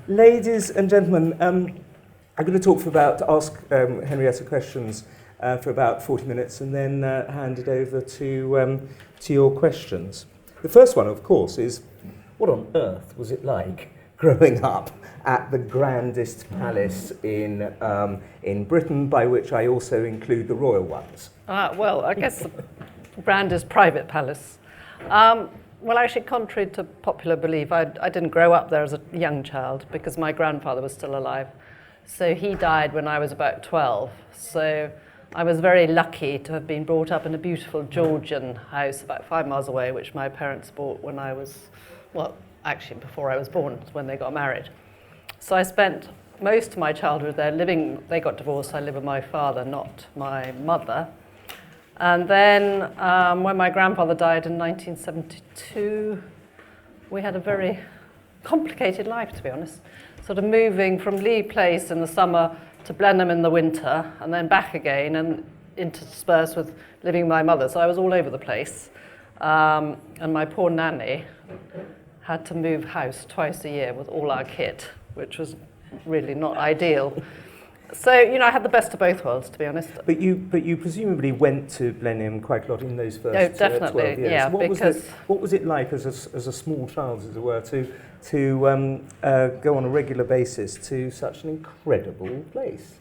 Ladies and gentlemen, I'm going to ask Henrietta questions for about 40 minutes and then hand it over to your questions. The first one, of course, is what on earth was it like growing up at the grandest palace in Britain, by which I also include the royal ones? Well, I guess the grandest private palace. Well, actually, contrary to popular belief, I didn't grow up there as a young child because my grandfather was still alive. So he died when I was about 12. So I was very lucky to have been brought up in a beautiful Georgian house about 5 miles away, which my parents bought when I was, well, actually before I was born, when they got married. So I spent most of my childhood there living. They got divorced. I lived with my father, not my mother. And then when my grandfather died in 1972, we had a very complicated life, to be honest. Sort of moving from Lee Place in the summer to Blenheim in the winter, and then back again, and interspersed with living with my mother. So I was all over the place. And my poor nanny had to move house twice a year with all our kit, which was really not ideal. So, I had the best of both worlds, to be honest. But you presumably went to Blenheim quite a lot in those first 12 years. Yeah, what was it like as a small child, as it were, to go on a regular basis to such an incredible place?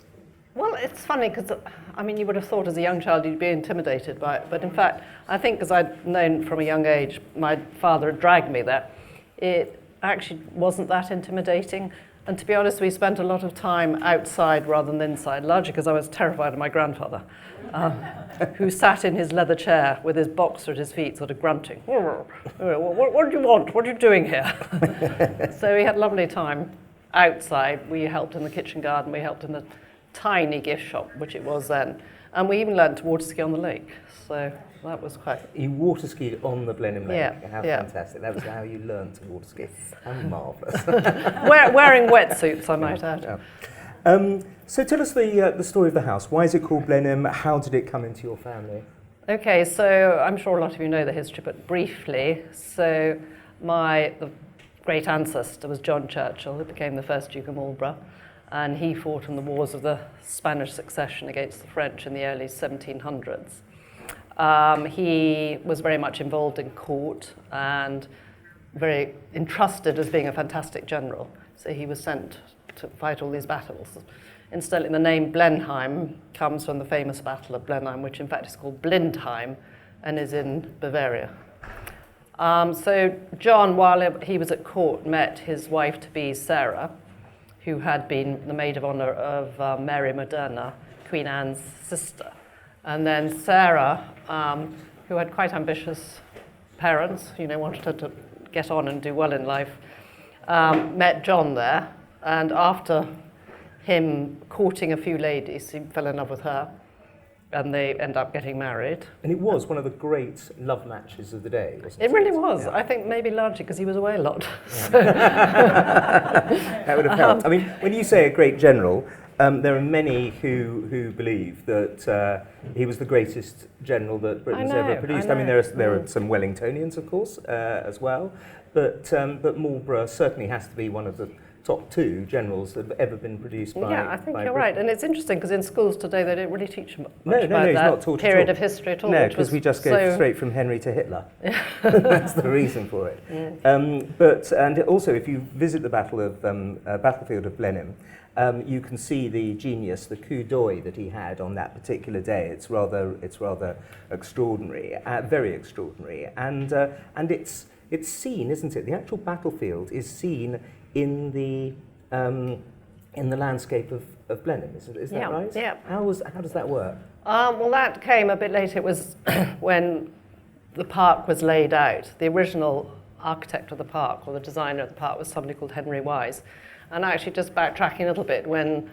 Well, it's funny because, you would have thought as a young child you'd be intimidated by it. But in fact, I think because I'd known from a young age, my father had dragged me there, it actually wasn't that intimidating. And to be honest, we spent a lot of time outside rather than inside, largely because I was terrified of my grandfather, who sat in his leather chair with his boxer at his feet, sort of grunting. What do you want? What are you doing here? So we had a lovely time outside. We helped in the kitchen garden. We helped in the tiny gift shop, which it was then. And we even learned to water ski on the lake. So that was quite... You water skied on the Blenheim Lake? Yeah. How fantastic. That was how you learned to water ski. How marvellous. Wearing wetsuits, I might add. Yeah. So tell us the story of the house. Why is it called Blenheim? How did it come into your family? Okay, so I'm sure a lot of you know the history, but briefly. So the great ancestor was John Churchill, who became the first Duke of Marlborough. And he fought in the wars of the Spanish succession against the French in the early 1700s. He was very much involved in court and very entrusted as being a fantastic general. So he was sent to fight all these battles. Incidentally, the name Blenheim comes from the famous Battle of Blenheim, which in fact is called Blindheim and is in Bavaria. So John, while he was at court, met his wife-to-be Sarah, who had been the maid of honour of Mary Moderna, Queen Anne's sister. And then Sarah, who had quite ambitious parents, wanted her to get on and do well in life, met John there. And after him courting a few ladies, he fell in love with her, and they end up getting married. And it was one of the great love matches of the day, wasn't it? It really was. Yeah. I think maybe largely because he was away a lot. Yeah. That would have helped. When you say a great general, there are many who believe that he was the greatest general that Britain's ever produced. There are some Wellingtonians, of course, as well, but Marlborough certainly has to be one of the top 2 generals that have ever been produced by Yeah, I think by you're Britain. right. And it's interesting because in schools today they don't really teach much about that period of history at all. No, because we just go straight from Henry to Hitler. That's the reason for it. Yeah. And also, if you visit the battlefield of Blenheim, you can see the genius, the coup d'oeil that he had on that particular day. It's rather extraordinary, very extraordinary, and it's seen, isn't it? The actual battlefield is seen in the landscape of Blenheim. Is that right? Yeah. How does that work? Well, that came a bit later. It was when the park was laid out. The original architect of the park, or the designer of the park, was somebody called Henry Wise. And actually, just backtracking a little bit, when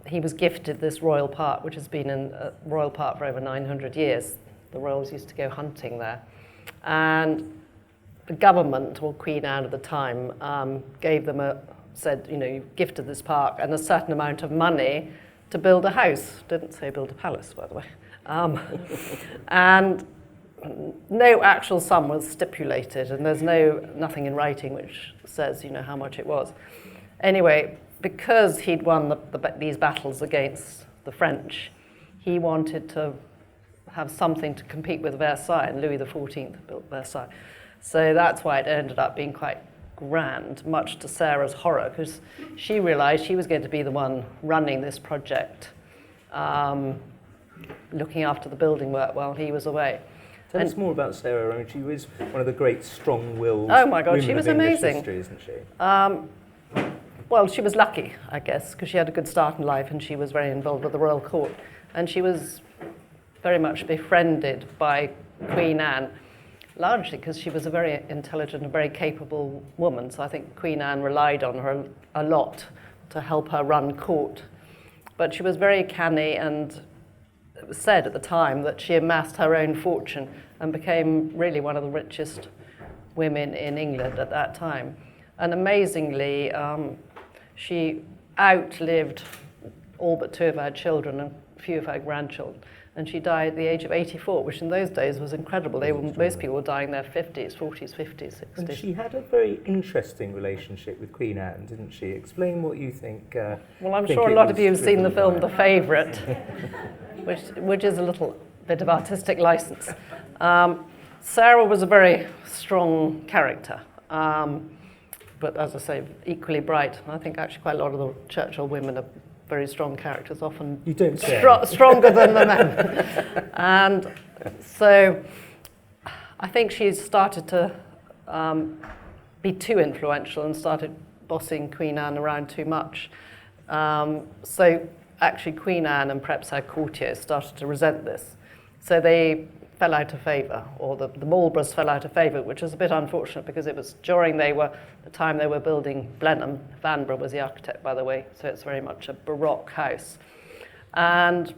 he was gifted this royal park, which has been a royal park for over 900 years. The royals used to go hunting there. And the government, or Queen Anne at the time, said, you've gifted this park and a certain amount of money to build a house. Didn't say build a palace, by the way. And no actual sum was stipulated, and there's nothing in writing which says, how much it was. Anyway, because he'd won these battles against the French, he wanted to have something to compete with Versailles, and Louis XIV built Versailles. So that's why it ended up being quite grand, much to Sarah's horror, because she realised she was going to be the one running this project, looking after the building work while he was away. Tell us more about Sarah. I mean, she was one of the great strong-willed oh my God, women she was of English amazing. history, isn't she? Well, she was lucky, I guess, because she had a good start in life and she was very involved with the royal court. And she was very much befriended by Queen Anne, largely because she was a very intelligent and very capable woman. So I think Queen Anne relied on her a lot to help her run court. But she was very canny, and it was said at the time that she amassed her own fortune and became really one of the richest women in England at that time. And amazingly, she outlived all but 2 of her children and a few of her grandchildren. And she died at the age of 84, which in those days was incredible. Most people were dying in their 50s, 40s, 50s, 60s. And she had a very interesting relationship with Queen Anne, didn't she? Explain what you think. Well, I'm sure a lot of you have seen the film The Favourite, which is a little bit of artistic license. Sarah was a very strong character, but as I say, equally bright. I think actually quite a lot of the Churchill women are very strong characters, often you don't say. Stronger than the men. And so I think she started to be too influential and started bossing Queen Anne around too much. So actually Queen Anne and perhaps her courtiers started to resent this. So they fell out of favour, or the Marlboroughs fell out of favour, which was a bit unfortunate because it was during the time they were building Blenheim. Vanbrugh was the architect, by the way, so it's very much a Baroque house. And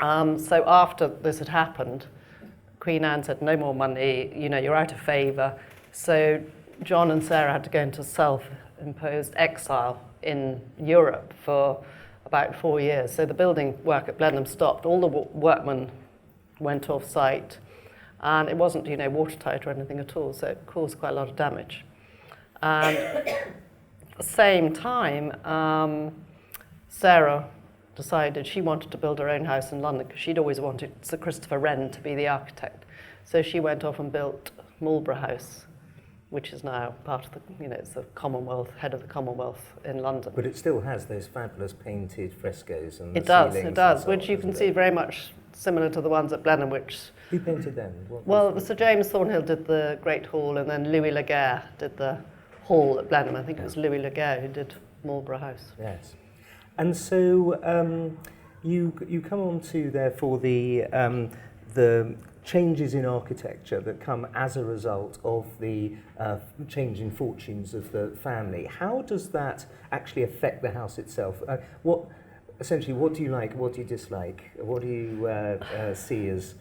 so after this had happened, Queen Anne said, no more money, you're out of favour. So John and Sarah had to go into self-imposed exile in Europe for about 4 years. So the building work at Blenheim stopped. All the workmen went off site, and it wasn't, watertight or anything at all, so it caused quite a lot of damage. And at the same time, Sarah decided she wanted to build her own house in London because she'd always wanted Sir Christopher Wren to be the architect. So she went off and built Marlborough House, which is now part of the, it's the Commonwealth, head of the Commonwealth in London. But it still has those fabulous painted frescoes and it does, which you can see very much similar to the ones at Blenheim, which... Who painted them? Sir James Thornhill did the Great Hall, and then Louis Laguerre did the hall at Blenheim. I think it was Louis Laguerre who did Marlborough House. Yes. And so you come on to, therefore, the changes in architecture that come as a result of the changing fortunes of the family. How does that actually affect the house itself? Essentially, what do you like, what do you dislike? What do you see as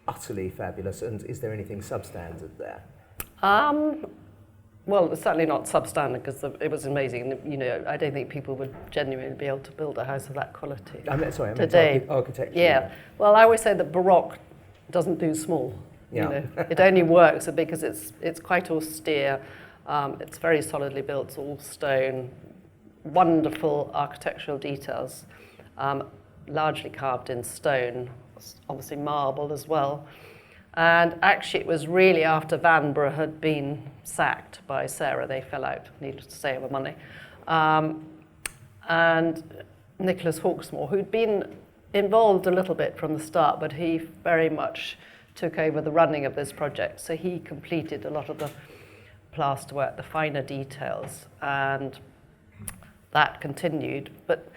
utterly fabulous, and is there anything substandard there? Well, it's certainly not substandard because it was amazing. And, I don't think people would genuinely be able to build a house of that quality today. Architecture. Yeah. Well, I always say that Baroque doesn't do small. Yeah. It only works because it's quite austere. It's very solidly built, it's all stone. Wonderful architectural details, largely carved in stone, obviously marble as well. And actually it was really after Vanbrugh had been sacked by Sarah, they fell out, needless to say, over money. And Nicholas Hawksmoor, who'd been involved a little bit from the start, but he very much took over the running of this project. So he completed a lot of the plasterwork, the finer details, and that continued. But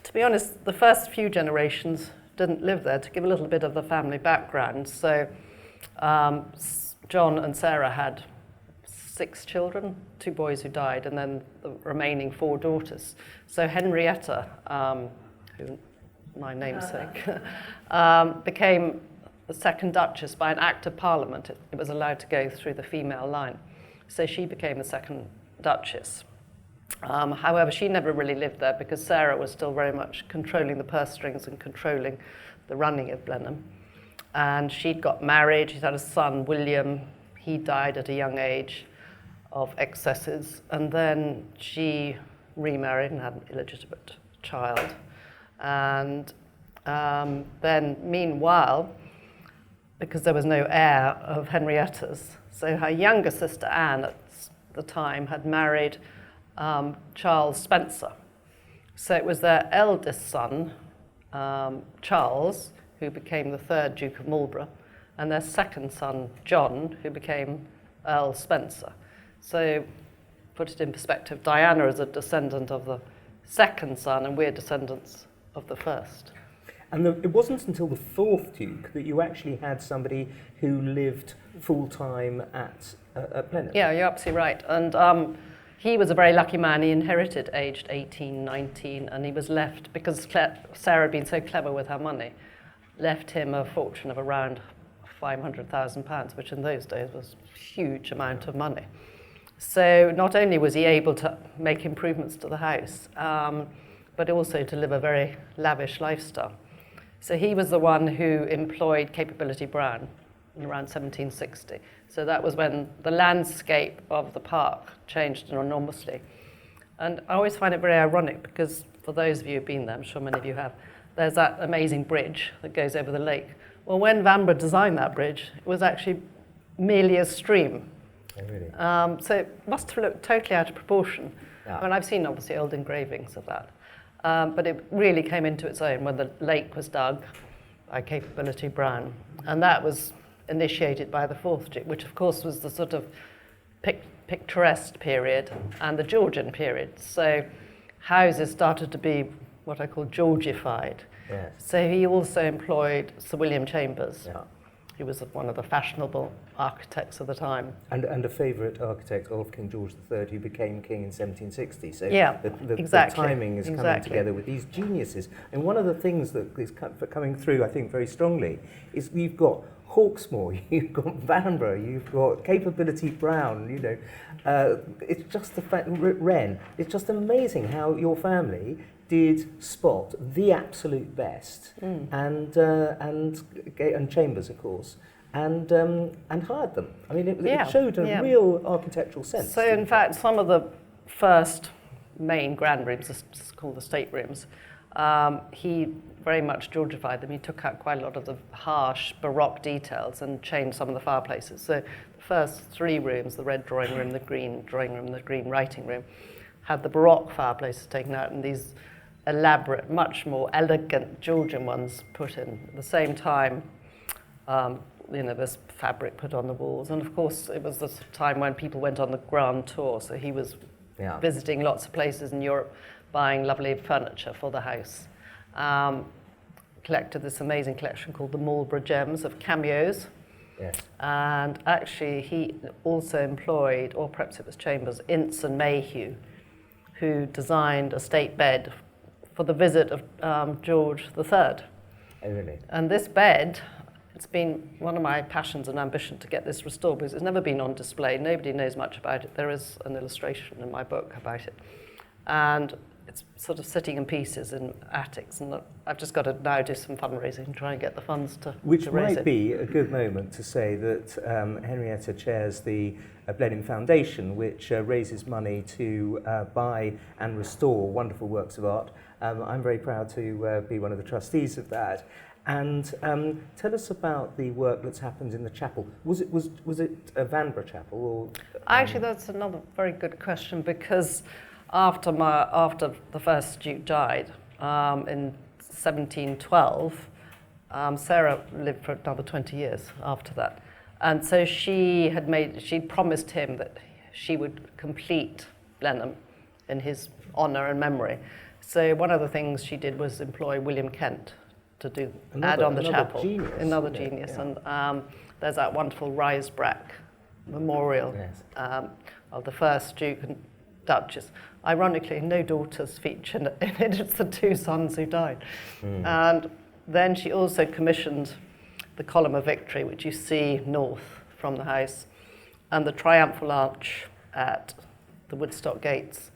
to be honest, the first few generations didn't live there. To give a little bit of the family background, so John and Sarah had 6 children, 2 boys who died, and then the remaining 4 daughters. So Henrietta, who my namesake, became the second Duchess by an Act of Parliament. It was allowed to go through the female line. So she became the second Duchess. However, she never really lived there because Sarah was still very much controlling the purse strings and controlling the running of Blenheim. and she'd got married. She'd had a son, William. He died at a young age of excesses, and then she remarried and had an illegitimate child. And then, meanwhile, because there was no heir of Henrietta's, so her younger sister Anne at the time had married Charles Spencer. So it was their eldest son, Charles, who became the third Duke of Marlborough, and their second son, John, who became Earl Spencer. So, put it in perspective, Diana is a descendant of the second son, and we're descendants of the first. And it wasn't until the fourth Duke that you actually had somebody who lived full-time at Blenheim. Yeah, you're absolutely right. And he was a very lucky man. He inherited aged 18, 19, and he was left, because Sarah had been so clever with her money, left him a fortune of around £500,000, which in those days was a huge amount of money. So not only was he able to make improvements to the house, but also to live a very lavish lifestyle. So he was the one who employed Capability Brown in around 1760. So that was when the landscape of the park changed enormously. And I always find it very ironic, because for those of you who've been there, I'm sure many of you have, there's that amazing bridge that goes over the lake. Well, when Vanbrugh designed that bridge, it was actually merely a stream. Oh, really? So it must have looked totally out of proportion. Yeah. I mean, I've seen obviously old engravings of that. But it really came into its own when the lake was dug by Capability Brown. And that was initiated by the fourth Duke, which of course was the sort of picturesque period and the Georgian period. So houses started to be what I call Georgified. Yes. So he also employed Sir William Chambers, Yeah. who was one of the fashionable architects of the time. And a favourite architect of King George III, who became king in 1760. So Yeah, the exactly. timing is coming Exactly. together with these geniuses. And one of the things that is coming through, I think, very strongly, is you've got Hawksmoor, you've got Vanbrugh, you've got Capability Brown, you know. It's just the fact, Wren, it's just amazing how your family did spot the absolute best, and Chambers, of course, and hired them. I mean, it showed a real architectural sense. So, in fact, some of the first main grand rooms, this is called the state rooms, he very much Georgified them. He took out quite a lot of the harsh Baroque details and changed some of the fireplaces. So, the first three rooms, the red drawing room, the green drawing room, the green writing room, had the Baroque fireplaces taken out and these elaborate, much more elegant Georgian ones put in. At the same time, there's fabric put on the walls. And of course, it was the time when people went on the grand tour. So he was visiting lots of places in Europe, buying lovely furniture for the house. Collected this amazing collection called the Marlborough Gems of cameos. Yes. And actually, he also employed, or perhaps it was Chambers, Ince and Mayhew, who designed a state bed for the visit of George III. Oh, really? And this bed, it's been one of my passions and ambition to get this restored, because it's never been on display. Nobody knows much about it. There is an illustration in my book about it. And it's sort of sitting in pieces in attics, and I've just got to now do some fundraising and try and get the funds to Which raise might it. be a good moment to say that Henrietta chairs the Blenheim Foundation, which raises money to buy and restore wonderful works of art. I'm very proud to be one of the trustees of that. And tell us about the work that's happened in the chapel. Was it a Vanbrugh chapel? Or, Actually, that's another very good question, because after the first Duke died in 1712, Sarah lived for another 20 years after that. And so she'd promised him that she would complete Blenheim in his honour and memory. So one of the things she did was employ William Kent to add on the chapel. Genius, another genius. Yeah. And there's that wonderful Risebrook memorial of the first Duke and Duchess. Ironically, no daughters feature in it. It's the two sons who died. And then she also commissioned the Column of Victory, which you see north from the house, and the Triumphal Arch at the Woodstock Gates.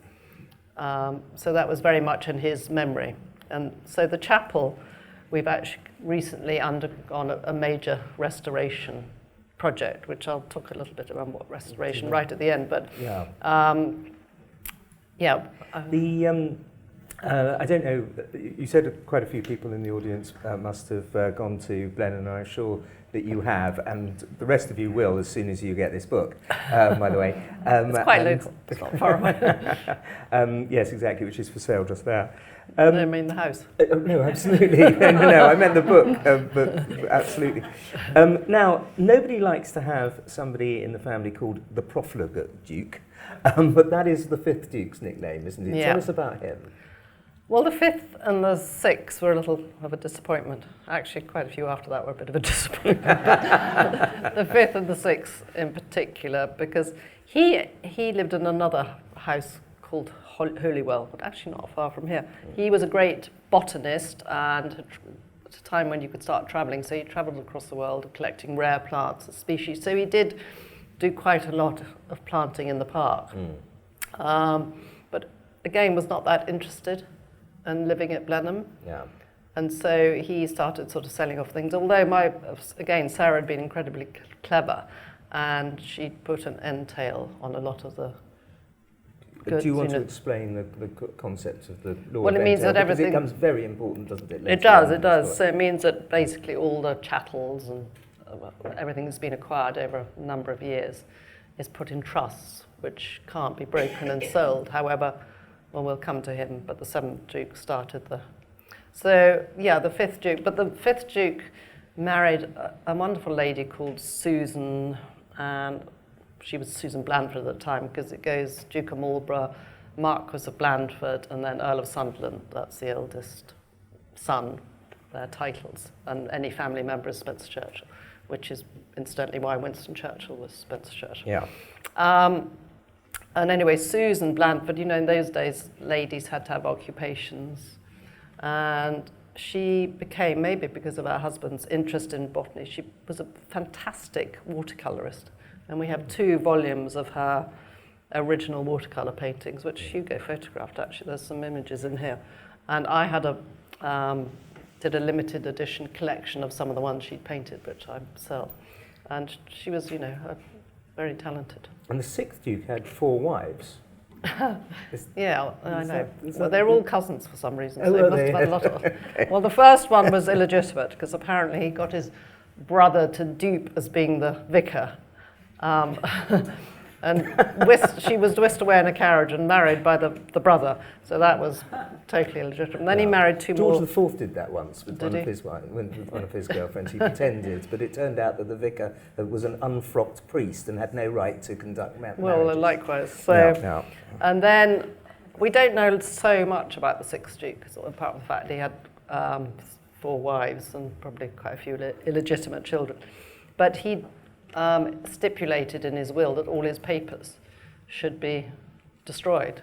So that was very much in his memory. And so the chapel, we've actually recently undergone a major restoration project, which I'll talk a little bit about what restoration right at the end. But I don't know, you said quite a few people in the audience must have gone to Blenheim, and I'm sure that you have, and the rest of you will as soon as you get this book, by the way. It's quite local, it's not far away. Yes, exactly, which is for sale just there. I mean the house. No, absolutely. No, I meant the book, but absolutely. Now, nobody likes to have somebody in the family called the profligate Duke, but that is the 5th Duke's nickname, isn't it? Yeah. Tell us about him. Well, the 5th and the 6th were a little of a disappointment. Actually, quite a few after that were a bit of a disappointment. The 5th and the 6th in particular, because he lived in another house called Holywell, but actually not far from here. He was a great botanist, and at a time when you could start travelling, so he travelled across the world collecting rare plants and species. So he did do quite a lot of planting in the park. But again, was not that interested and living at Blenheim. Yeah. And so he started sort of selling off things, although Sarah had been incredibly clever, and she put an entail on a lot of the goods. Do you want to explain the concept of the law Well, of it means entail? that everything... It becomes very important, doesn't it? It does. So it means that basically all the chattels and everything that's been acquired over a number of years is put in trusts, which can't be broken and sold. However, well, we'll come to him, but the 7th Duke started the... So, yeah, the 5th Duke. But the 5th Duke married a wonderful lady called Susan, and she was Susan Blandford at the time, because it goes Duke of Marlborough, Marquess of Blandford, and then Earl of Sunderland. That's the eldest son, their titles. And any family member is Spencer-Churchill, which is incidentally why Winston Churchill was Spencer-Churchill. Yeah. And anyway, Susan Blandford, in those days, ladies had to have occupations. And she became, maybe because of her husband's interest in botany, she was a fantastic watercolourist. And we have 2 volumes of her original watercolour paintings, which Hugo photographed, actually. There's some images in here. And I had did a limited edition collection of some of the ones she'd painted, which I sell. And she was, very talented. And the 6th Duke had 4 wives. Yeah, I know. Well, they're all cousins for some reason. Oh, So he must have had a lot of... Okay. Well, the first one was illegitimate, because apparently he got his brother to dupe as being the vicar. And she was whisked away in a carriage and married by the brother. So that was totally illegitimate. And then he married 2 more... George IV did that once with one of his girlfriends. He pretended, but it turned out that the vicar was an unfrocked priest and had no right to conduct marriages. Well, likewise. So, and then we don't know so much about the 6th Duke, apart from the fact he had 4 wives and probably quite a few illegitimate children. But he stipulated in his will that all his papers should be destroyed,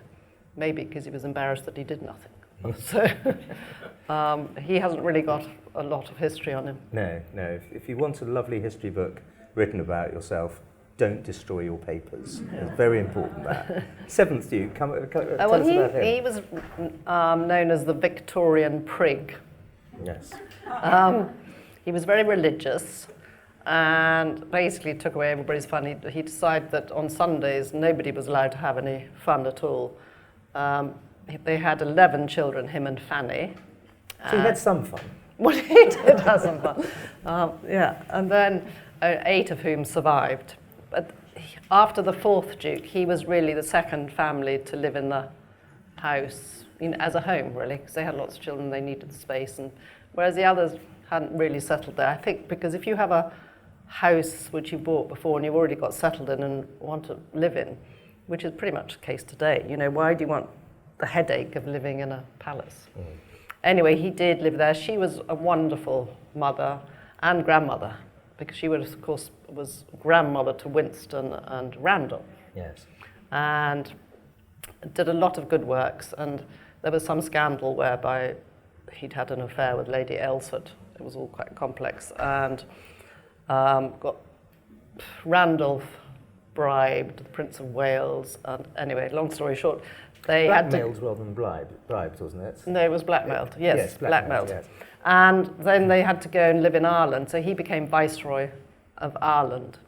maybe because he was embarrassed that he did nothing. So he hasn't really got a lot of history on him. No. If you want a lovely history book written about yourself, don't destroy your papers. It's very important, that. 7th Duke, tell us about him. He was known as the Victorian prig. Yes. He was very religious, and basically took away everybody's fun. He decided that on Sundays nobody was allowed to have any fun at all. They had 11 children, him and Fanny. So he had some fun. Well, he did have some fun. And then 8 of whom survived. But after the 4th Duke, he was really the second family to live in the house as a home, really, because they had lots of children, they needed the space, and whereas the others hadn't really settled there. I think because if you have a house which you bought before and you've already got settled in and want to live in, which is pretty much the case today, why do you want the headache of living in a palace? Anyway, he did live there. She was a wonderful mother and grandmother, because she was, of course, was grandmother to Winston and Randolph. Yes. And did a lot of good works, and there was some scandal whereby he'd had an affair with Lady Aylesford. It was all quite complex, and got Randolph bribed the Prince of Wales. Anyway, long story short, they blackmailed rather than bribed, wasn't it? No, it was blackmailed. Yes, blackmailed. Yes. And then they had to go and live in Ireland. So he became Viceroy of Ireland.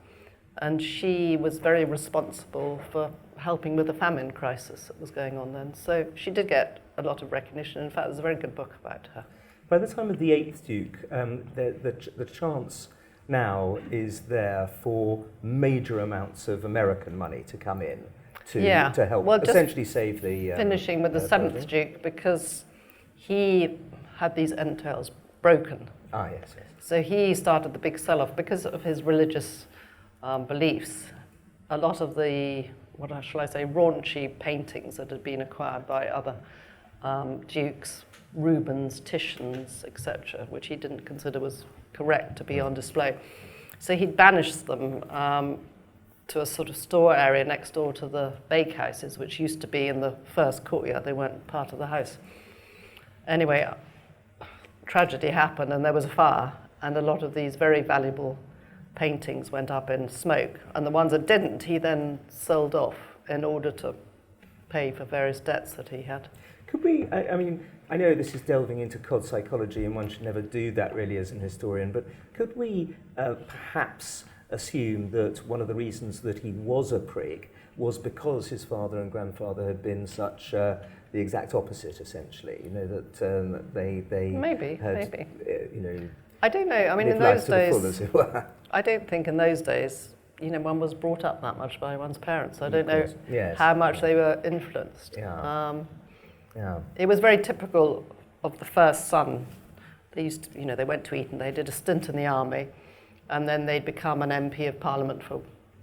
And she was very responsible for helping with the famine crisis that was going on then. So she did get a lot of recognition. In fact, there's a very good book about her. By the time of the 8th Duke, the chance now is there for major amounts of American money to come in to help essentially save the... finishing with the 7th Duke, because he had these entails broken. Ah, yes. So he started the big sell-off because of his religious beliefs. A lot of the, raunchy paintings that had been acquired by other dukes, Rubens, Titians, etc., which he didn't consider was correct to be on display. So he banished them to a sort of store area next door to the bakehouses, which used to be in the first courtyard. They weren't part of the house. Anyway, tragedy happened and there was a fire, and a lot of these very valuable paintings went up in smoke, and the ones that didn't, he then sold off in order to pay for various debts that he had. Could we, I mean, I know this is delving into cod psychology and one should never do that really as an historian, but could we perhaps assume that one of the reasons that he was a prig was because his father and grandfather had been such the exact opposite, essentially? You know, that they maybe. You know, I don't know. I mean, in those days, I don't think in those days, you know, one was brought up that much by one's parents. I don't know how much they were influenced. It was very typical of the first son. They used to, you know, they went to Eton, they did a stint in the army, and then they'd become an MP of Parliament for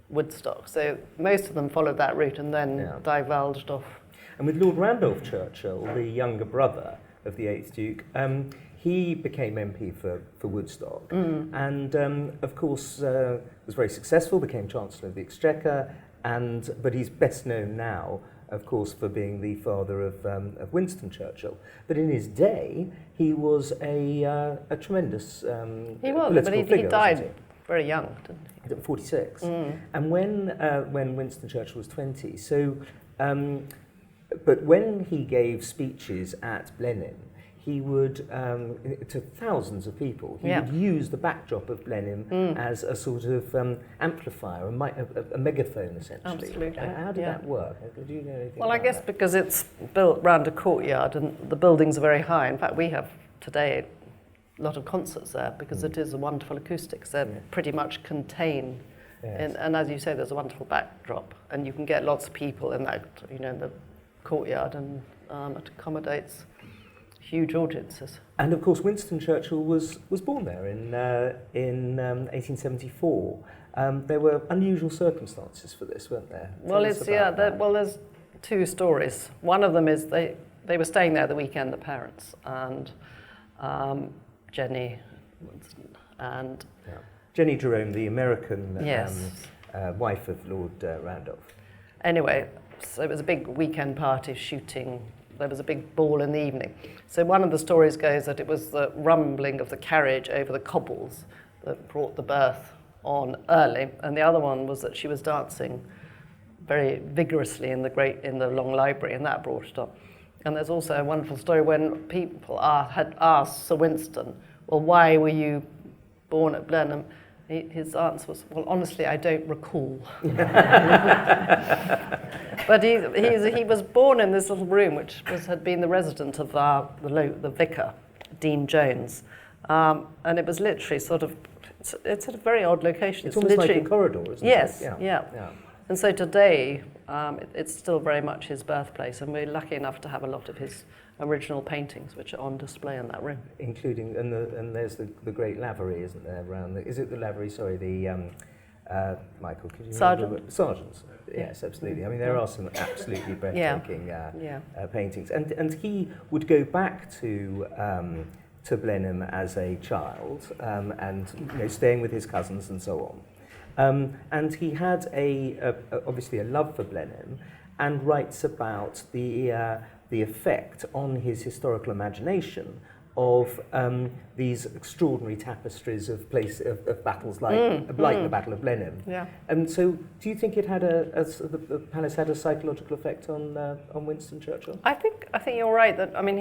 Woodstock. So most of them followed that route and then divulged off. And with Lord Randolph Churchill, the younger brother of the 8th Duke, he became MP for Woodstock, and of course was very successful, became Chancellor of the Exchequer, but he's best known now, of course, for being the father of Winston Churchill. But in his day, he was a tremendous political figure. He died very young, didn't he? 46. And when Winston Churchill was 20, so, but when he gave speeches at Blenheim, he would, to thousands of people, he would use the backdrop of Blenheim as a sort of amplifier, a megaphone, essentially. Absolutely. How did that work? Do you know anything Well, I guess that? Because it's built round a courtyard and the buildings are very high. In fact, we have today a lot of concerts there because it is a wonderful acoustics. They're pretty much contained. Yes. And as you say, there's a wonderful backdrop, and you can get lots of people in that, you know, in the courtyard, and it accommodates huge audiences. And of course, Winston Churchill was born there in 1874. There were unusual circumstances for this, weren't there? Well, there's two stories. One of them is they were staying there the weekend, the parents, and Jenny Winston and Jenny Jerome, the American wife of Lord Randolph. Anyway, so it was a big weekend party, shooting. There was a big ball in the evening. So one of the stories goes that it was the rumbling of the carriage over the cobbles that brought the birth on early, and the other one was that she was dancing very vigorously in the long library, and that brought it on. And there's also a wonderful story when people had asked Sir Winston, well, why were you born at Blenheim? His answer was, well, honestly, I don't recall. But he was born in this little room, which had been the residence of the vicar, Dean Jones. And it was literally it's at a very odd location. It's almost like a corridor, isn't it? Yes, yeah. And so today, it's still very much his birthplace, and we're lucky enough to have a lot of his original paintings, which are on display in that room. Including, and there's the great Lavery, isn't there, around is it the Lavery, sorry, the, Michael, could you Sargent. Sargents, yes, absolutely. I mean, there are some absolutely breathtaking paintings. And he would go back to Blenheim as a child, and you know, staying with his cousins and so on. And he had obviously a love for Blenheim, and writes about the effect on his historical imagination of these extraordinary tapestries of battles like the Battle of Blenheim. Yeah. And so, do you think it had the palace had a psychological effect on Winston Churchill? I think you're right that, I mean,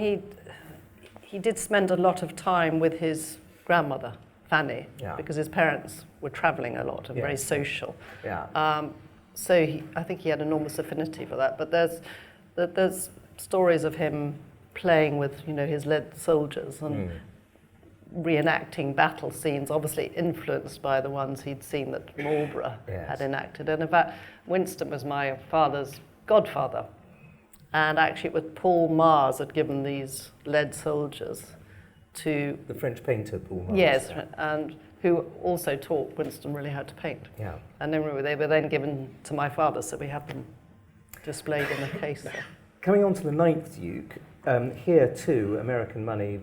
he did spend a lot of time with his grandmother, Fanny, because his parents were travelling a lot and very social. Yeah. So I think he had enormous affinity for that. But there's stories of him playing with, his lead soldiers and reenacting battle scenes, obviously influenced by the ones he'd seen that Marlborough had enacted. And in fact, Winston was my father's godfather. And actually it was Paul Mars had given these lead soldiers to... The French painter, Paul Mars. Yes, and who also taught Winston really how to paint. Yeah. And then they were then given to my father, so we have them displayed in the case there. Coming on to the 9th Duke, here too, American money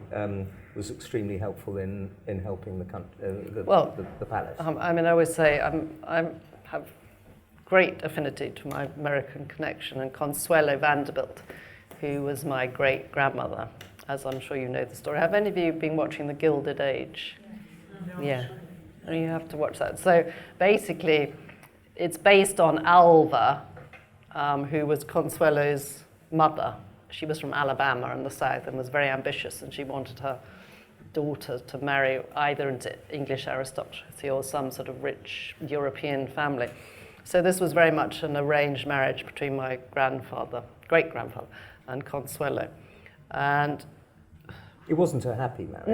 was extremely helpful in helping the palace. I mean, I always say I have great affinity to my American connection, and Consuelo Vanderbilt, who was my great-grandmother, as I'm sure you know the story. Have any of you been watching The Gilded Age? No. Yeah, you have to watch that. So basically, it's based on Alva, who was Consuelo's mother. She was from Alabama in the South and was very ambitious, and she wanted her daughter to marry either into English aristocracy or some sort of rich European family. So this was very much an arranged marriage between my great-grandfather, and Consuelo. And it wasn't a happy marriage.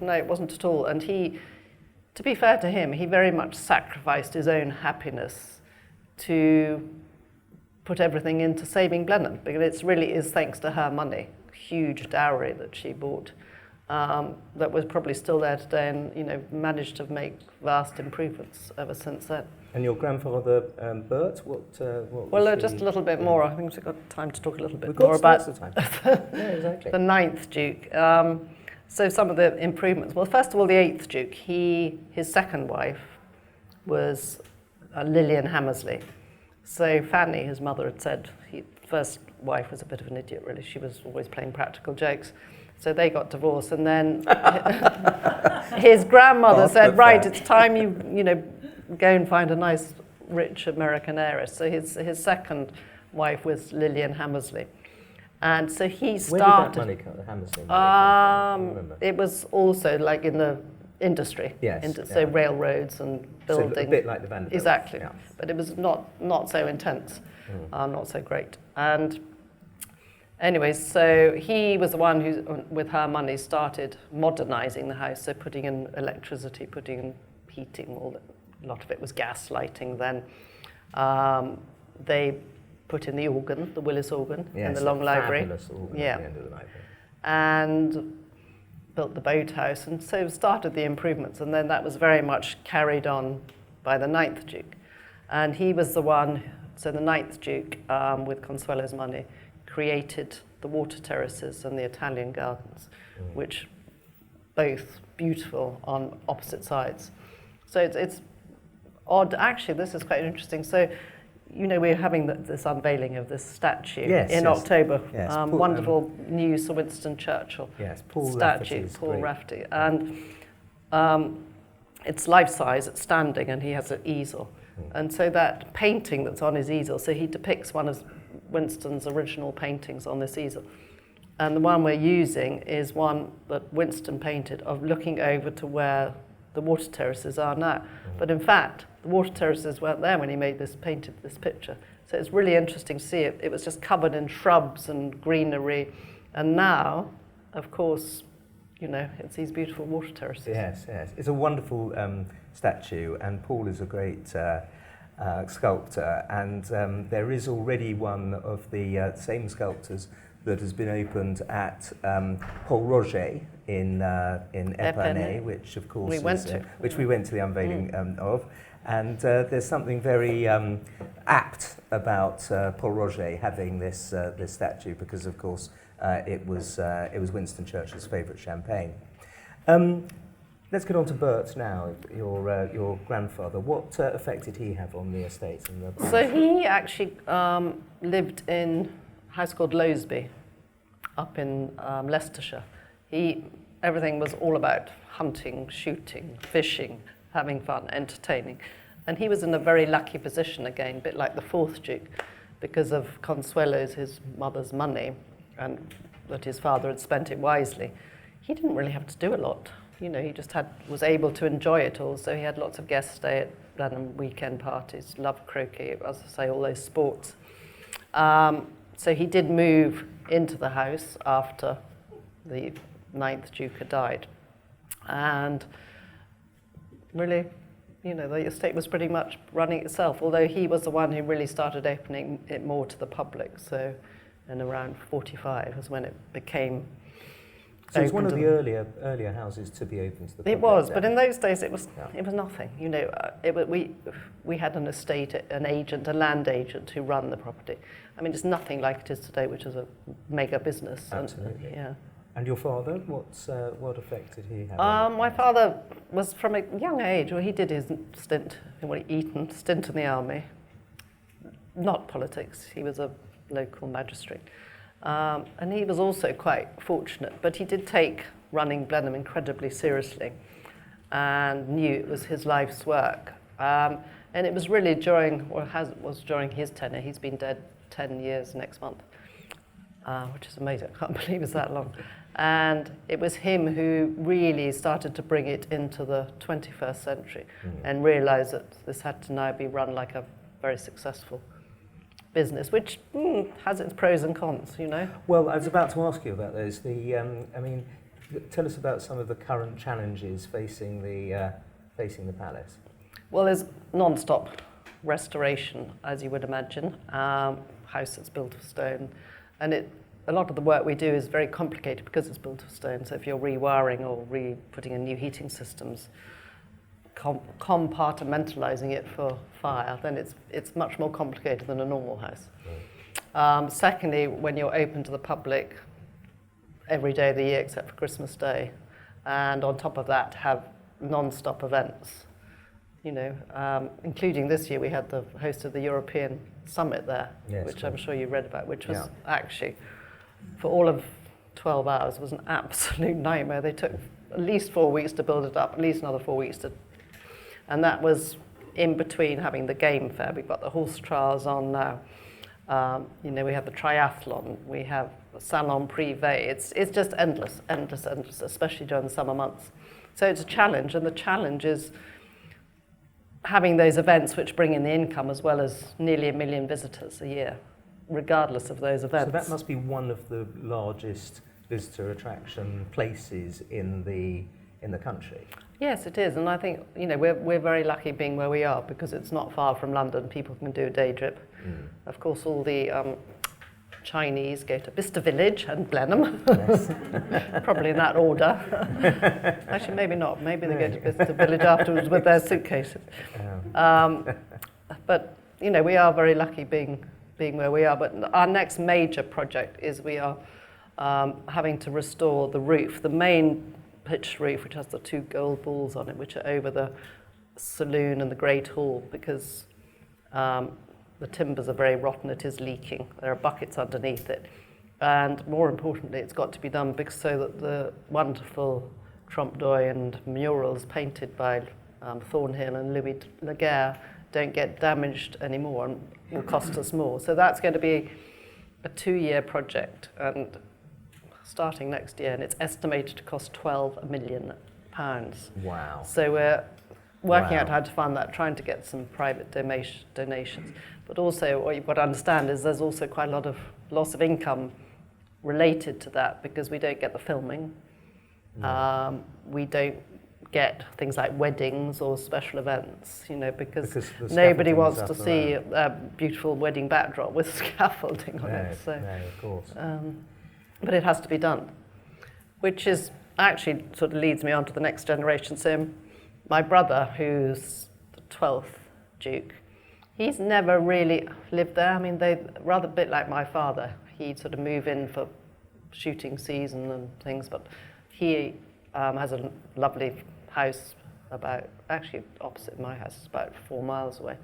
No, it wasn't at all. And he, to be fair to him, he very much sacrificed his own happiness to put everything into saving Blenheim, because it really is thanks to her money, huge dowry that she bought, that was probably still there today, and managed to make vast improvements ever since then. And your grandfather, Bert, what well, just a little bit more. I think we've got time to talk a little bit we've more about the time. Yeah, exactly. The 9th Duke. So some of the improvements. Well, first of all, the 8th Duke, his second wife was Lillian Hammersley. So Fanny, his mother, had said first wife was a bit of an idiot, really. She was always playing practical jokes. So they got divorced, and then his grandmother said, right, it's time you go and find a nice, rich American heiress. So his second wife was Lillian Hammersley. And so he started... Where did that money come, the Hammersley money? It was also like in the industry. Yes. So railroads and building. So a bit like the Vanderbilt. Exactly. Yeah. But it was not so intense, not so great. And anyways, so he was the one who, with her money, started modernizing the house, so putting in electricity, putting in heating, a lot of it was gas lighting then. They put in the organ, the Willis organ, in the Long Library. Fabulous organ at the end of the library. And built the boathouse, and so started the improvements, and then that was very much carried on by the 9th Duke. And he was the one, so the 9th Duke, with Consuelo's money, created the water terraces and the Italian gardens, which both beautiful on opposite sides. So it's odd. Actually, this is quite interesting. So, we're having this unveiling of this statue in October. Yes, wonderful new Sir Winston Churchill statue, Paul Rafferty. And it's life-size, it's standing, and he has an easel. And so that painting that's on his easel, so he depicts one of Winston's original paintings on this easel. And the one we're using is one that Winston painted of looking over to where the water terraces are now. But in fact, the water terraces weren't there when he painted this picture. So it's really interesting to see it. It was just covered in shrubs and greenery. And now, of course, it's these beautiful water terraces. Yes. It's a wonderful statue, and Paul is a great sculptor. And there is already one of the same sculptors that has been opened at Paul Roget in Epernay, which of course which we went to the unveiling of. And there's something very apt about Paul Roget having this statue, because of course it was Winston Churchill's favourite champagne. Let's get on to Bert now, your grandfather. What effect did he have on the estate? So he actually lived in a house called Lowsby, up in Leicestershire. everything was all about hunting, shooting, fishing, having fun, entertaining. And he was in a very lucky position again, a bit like the fourth Duke, because of Consuelo's, his mother's money, and that his father had spent it wisely. He didn't really have to do a lot. You know, he just was able to enjoy it all. So he had lots of guests stay at Blenheim, weekend parties, loved croquet, as I say, all those sports. So he did move into the house after the 9th Duke had died. And really, you know, the estate was pretty much running itself, although he was the one who really started opening it more to the public. So in around 45 was when it became So it's one of the earlier houses to be open to the public. It was, but in those days it was nothing. You know, we had an estate, an agent, a land agent who ran the property. I mean, it's nothing like it is today, which is a mega business. Absolutely. And, And your father, what effect did he have? My father was from a young age. Well, he did his stint in the army, not politics. He was a local magistrate. And he was also quite fortunate, but he did take running Blenheim incredibly seriously and knew it was his life's work. And it was really during his tenure. He's been dead 10 years next month, which is amazing. I can't believe it's that long. And it was him who really started to bring it into the 21st century and realised that this had to now be run like a very successful business, which has its pros and cons, you know. Well, I was about to ask you about those. Tell us about some of the current challenges facing the palace. Well, there's non-stop restoration, as you would imagine. House that's built of stone, and a lot of the work we do is very complicated because it's built of stone. So if you're rewiring or putting in new heating systems, compartmentalizing it for fire, then it's much more complicated than a normal house. Right. Secondly, when you're open to the public every day of the year except for Christmas Day, and on top of that have non-stop events, you know, including this year we had the host of the European Summit there, which I'm sure you read about, which was actually, for all of 12 hours, was an absolute nightmare. They took at least 4 weeks to build it up, at least another 4 weeks and that was in between having the game fair. We've got the horse trials on now. You know, we have the triathlon, we have the salon privé. It's just endless, especially during the summer months. So it's a challenge, and the challenge is having those events which bring in the income as well as nearly 1 million visitors a year, regardless of those events. So that must be one of the largest visitor attraction places in the country. Yes, it is, and I think, you know, we're very lucky being where we are because it's not far from London. People can do a day trip. Of course, all the Chinese go to Bicester Village and Blenheim, probably in that order. Actually, maybe not. Maybe they go to Bicester Village afterwards with their suitcases. But you know, we are very lucky being where we are. But our next major project is we are having to restore the roof, the main pitched roof, which has the 2 gold balls on it, which are over the saloon and the Great Hall, because the timbers are very rotten. It is leaking. There are buckets underneath it. And more importantly, it's got to be done so that the wonderful trompe l'oeil and murals painted by Thornhill and Louis Laguerre don't get damaged anymore and will cost us more. So that's going to be a 2-year project, and starting next year, and it's estimated to cost £12 million. Wow. So we're working out how to fund that, trying to get some private donations. But also what you've got to understand is there's also quite a lot of loss of income related to that because we don't get the filming. We don't get things like weddings or special events, you know, because nobody wants to see a beautiful wedding backdrop with scaffolding on it. So, of course. But it has to be done, which is actually sort of leads me on to the next generation. So my brother, who's the 12th Duke, he's never really lived there. I mean, they rather a bit like my father. He'd sort of move in for shooting season and things, but he has a lovely house actually opposite my house, it's about 4 miles away.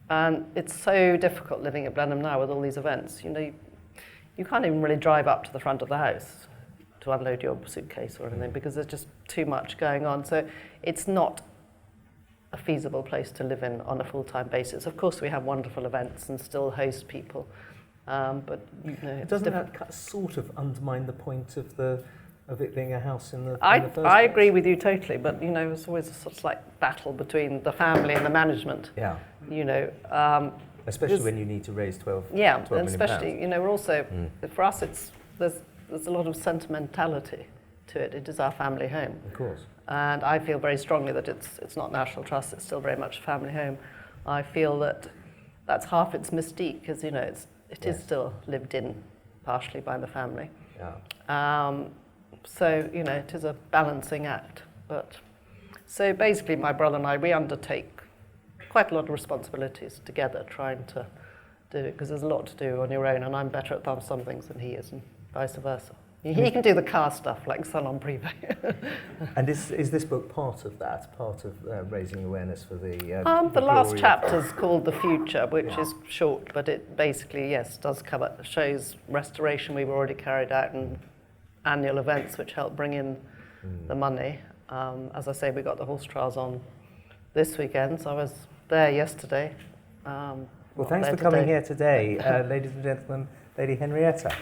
And it's so difficult living at Blenheim now with all these events. You know, you can't even really drive up to the front of the house. to unload your suitcase or anything, because there's just too much going on. So it's not a feasible place to live in on a full-time basis. Of course, we have wonderful events and still host people, but Doesn't that sort of undermine the point of it being a house in the I in the first I place? agree with you totally, but there's always a sort of like battle between the family and the management. Yeah. There's- Especially when you need to raise 12 Yeah, 12 and million especially pounds. we're also for us there's a lot of sentimentality to it. It is our family home. Of course. And I feel very strongly that it's not National Trust, it's still very much a family home. I feel that that's half its mystique, because it is Yes. still lived in partially by the family. Yeah. So it is a balancing act. But so basically, my brother and I, we undertake quite a lot of responsibilities together, trying to do it, because there's a lot to do on your own, and I'm better at some things than he is, and vice versa. He can do the car stuff like Salon Privé. And is this book part of that? Part of raising awareness for the The last glory chapter is called The Future, which is short, but it basically, does cover, shows restoration we've already carried out and annual events which help bring in the money. As I say, we got the horse trials on this weekend, so I was there yesterday. Well, thanks for coming here today, ladies and gentlemen, Lady Henrietta.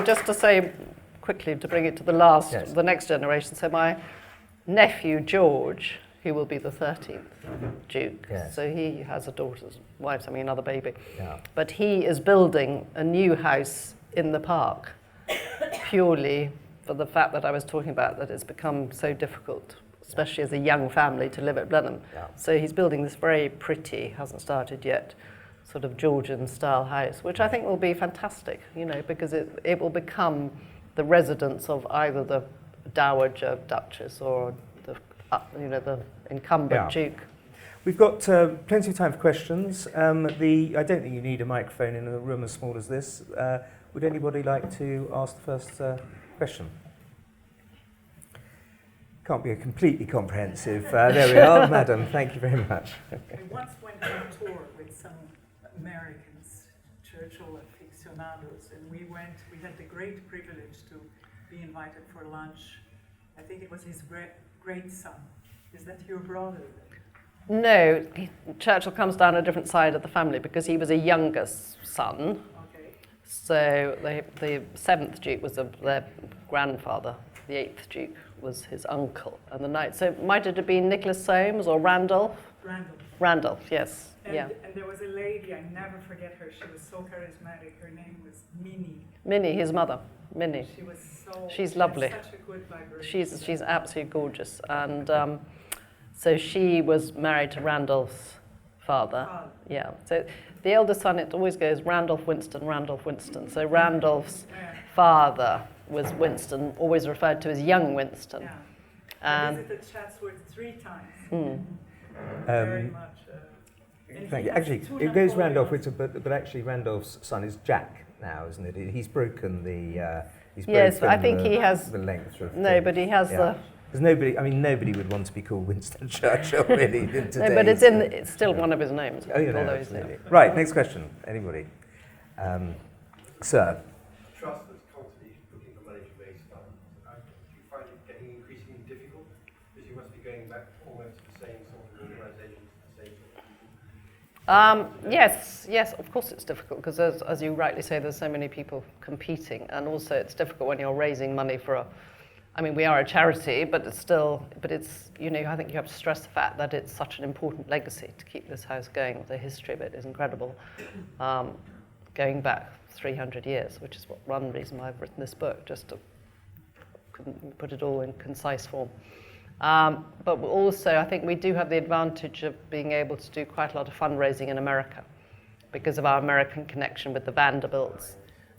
Just to say quickly, to bring it to the next generation. So my nephew George, who will be the 13th Duke, so he has a daughter's wife, another baby. Yeah. But he is building a new house in the park, purely for the fact that I was talking about, that it's become so difficult, especially as a young family, to live at Blenheim. Yeah. So he's building this very pretty, hasn't started yet, sort of Georgian style house, which I think will be fantastic, because it will become the residence of either the Dowager Duchess or the incumbent Duke. We've got plenty of time for questions. I don't think you need a microphone in a room as small as this. Would anybody like to ask the first question? Can't be a completely comprehensive. There we are, madam. Thank you very much. We once went on tour with some Americans, Churchill aficionados, and we had the great privilege to be invited for lunch. I think it was his great son. Is that your brother? No, Churchill comes down a different side of the family because he was a youngest son. Okay. So the 7th Duke was their grandfather. The 8th Duke was his uncle. And the 9th, so might it have been Nicholas Soames or Randolph? Randolph, yes. And there was a lady, I never forget her, she was so charismatic. Her name was Minnie. Minnie, his mother, Minnie. She's lovely. She had such a good vibration. She's absolutely gorgeous. And so she was married to Randolph's father. Yeah. So the eldest son, it always goes Randolph Winston, Randolph Winston. So Randolph's father was Winston, always referred to as young Winston. Yeah. I visited Chatsworth 3 times. Very much. Thank you. Actually, it goes Randolph, but actually Randolph's son is Jack now, isn't it? He's broken the. Yes, I think he has the length of. No, but he has the. There's nobody. I mean, nobody would want to be called Winston Churchill, really. In today's, no, but it's still one of his names. Oh, absolutely. Right. Next question. Anybody, sir. Trust that's constantly looking for money to raise funds. Do you find it getting increasingly difficult? Because you must be going back almost to the same sort of organisations, the same sort of people. Yes, of course it's difficult because as you rightly say, there's so many people competing, and also it's difficult when you're raising money for we are a charity, but it's I think you have to stress the fact that it's such an important legacy to keep this house going. The history of it is incredible, going back 300 years, which is one reason why I've written this book, just to put it all in concise form. But also, I think we do have the advantage of being able to do quite a lot of fundraising in America because of our American connection with the Vanderbilts.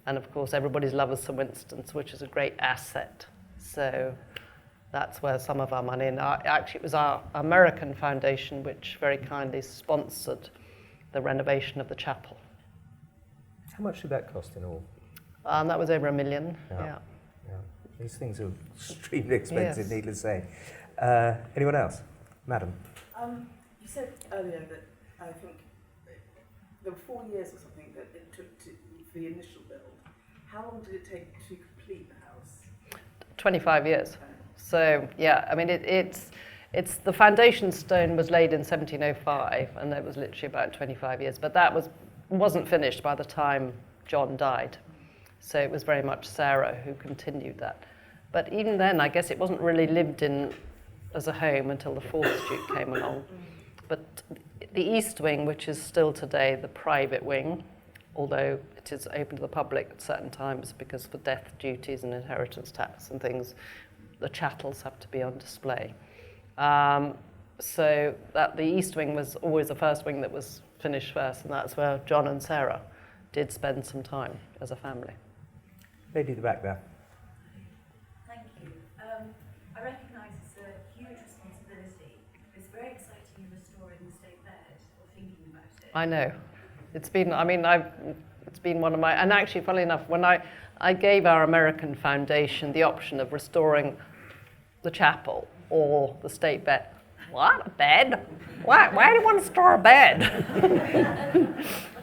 And of course, everybody's love of Sir Winston's, which is a great asset. So that's where some of our money, and actually it was our American foundation which very kindly sponsored the renovation of the chapel. How much did that cost in all? That was over $1 million, yeah. These things are extremely expensive, needless to say. Anyone else? Madam? You said earlier that I think there were 4 years or something that it took for the initial build. How long did it take to complete the house? 25 years. So yeah, I mean it's the foundation stone was laid in 1705, and it was literally about 25 years. But that wasn't finished by the time John died, so it was very much Sarah who continued that. But even then, I guess it wasn't really lived in as a home until the fourth Duke came along. But the East Wing, which is still today the private wing, although it is open to the public at certain times because for death duties and inheritance tax and things, the chattels have to be on display. So that the East Wing was always the first wing that was finished first, and that's where John and Sarah did spend some time as a family. Lady at the back there. Thank you. I recognise it's a huge responsibility. It's very exciting you're restoring the state bed or thinking about it. I know. It's been one of my, and actually, funnily enough, when I gave our American foundation the option of restoring the chapel or the state bed. What? A bed? Why do you want to store a bed?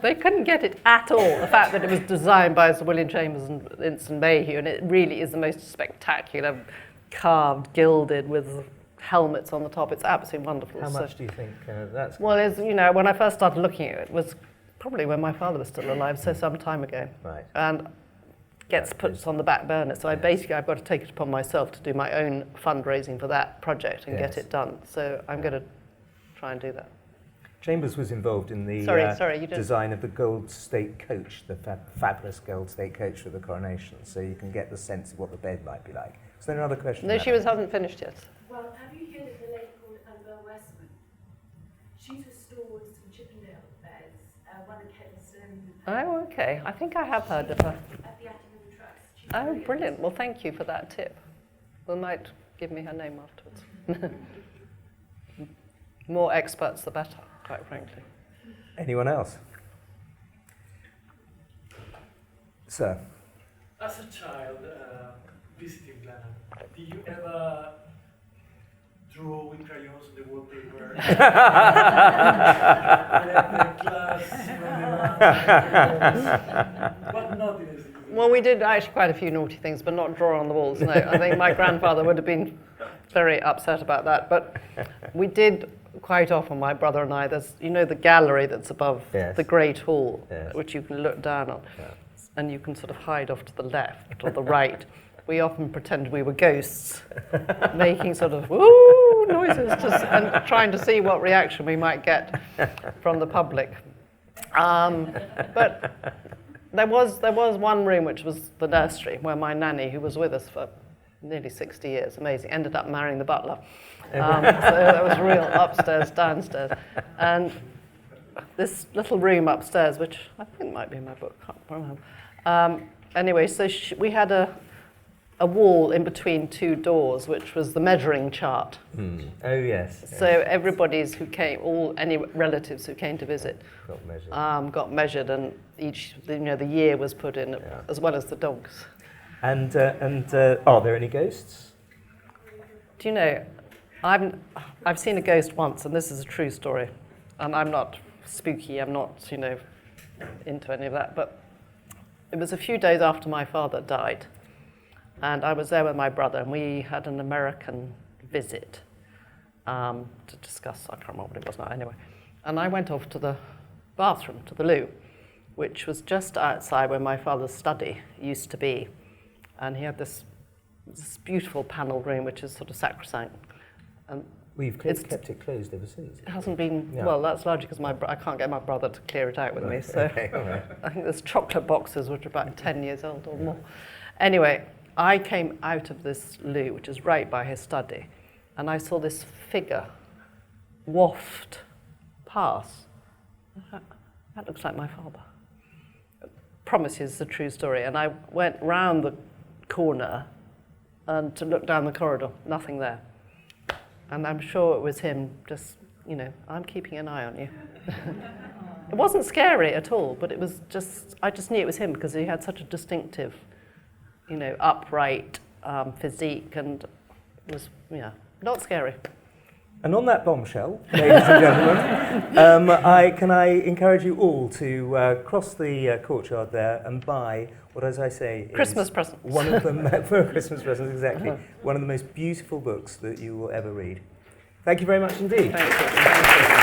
They couldn't get it at all. The fact that it was designed by Sir William Chambers and Winston Mayhew, and it really is the most spectacular, carved, gilded, with helmets on the top. It's absolutely wonderful. How much do you think that's? Well, when I first started looking at it, it was probably when my father was still alive, so some time ago. Right. And gets put on the back burner. So I've got to take it upon myself to do my own fundraising for that project and get it done. So I'm going to try and do that. Chambers was involved in the design of the gold state coach, the fabulous gold state coach for the coronation, so you can get the sense of what the bed might be like. Is there another question? No, she hasn't finished yet. Well, have you heard of the lady called Annabelle Westman? She's restored some Chippendale beds, one at Kensington. Oh, okay. I think I have heard of her. At the Attingham Trust. She's Oh, brilliant. brilliant. Well, thank you for that tip. Well, might give me her name afterwards. More experts, the better, quite frankly. Anyone else? Sir. As a child visiting Blenheim, did you ever draw with crayons on the wallpaper? the glass, what naughtiness? Well, we did actually quite a few naughty things, but not draw on the walls, no. I think my grandfather would have been very upset about that. But we did quite often, my brother and I, there's, the gallery that's above the Great Hall, which you can look down on, and you can sort of hide off to the left or the right. We often pretended we were ghosts, making sort of woo noises and trying to see what reaction we might get from the public. But there was one room which was the nursery where my nanny, who was with us for nearly 60 years, amazing, ended up marrying the butler. So that was real upstairs, downstairs. And this little room upstairs, which I think might be in my book, can't remember. Anyway, so we had a wall in between two doors, which was the measuring chart. Oh, yes. So everybody's who came, any relatives who came to visit, got measured, and each, the year was put in, as well as the dogs. And are there any ghosts? Do you know, I've seen a ghost once, and this is a true story. And I'm not spooky, I'm not, into any of that, but it was a few days after my father died. And I was there with my brother, and we had an American visit to discuss, I can't remember what it was now, anyway. And I went off to the bathroom, to the loo, which was just outside where my father's study used to be. And he had this beautiful panelled room, which is sort of sacrosanct. And we've kept it closed ever since. It hasn't been, well, that's largely because I can't get my brother to clear it out with me. So I think there's chocolate boxes, which are about 10 years old or more. Anyway, I came out of this loo, which is right by his study, and I saw this figure waft past. That looks like my father. I promise you, it's a true story. And I went round the corner and to look down the corridor, nothing there. And I'm sure it was him just, I'm keeping an eye on you. It wasn't scary at all, but it was I just knew it was him because he had such a distinctive, upright physique, and it was, not scary. And on that bombshell, ladies and gentlemen, I encourage you all to cross the courtyard there and buy what, as I say, is Christmas presents. one of the for Christmas presents, exactly, one of the most beautiful books that you will ever read. Thank you very much indeed. Thank you.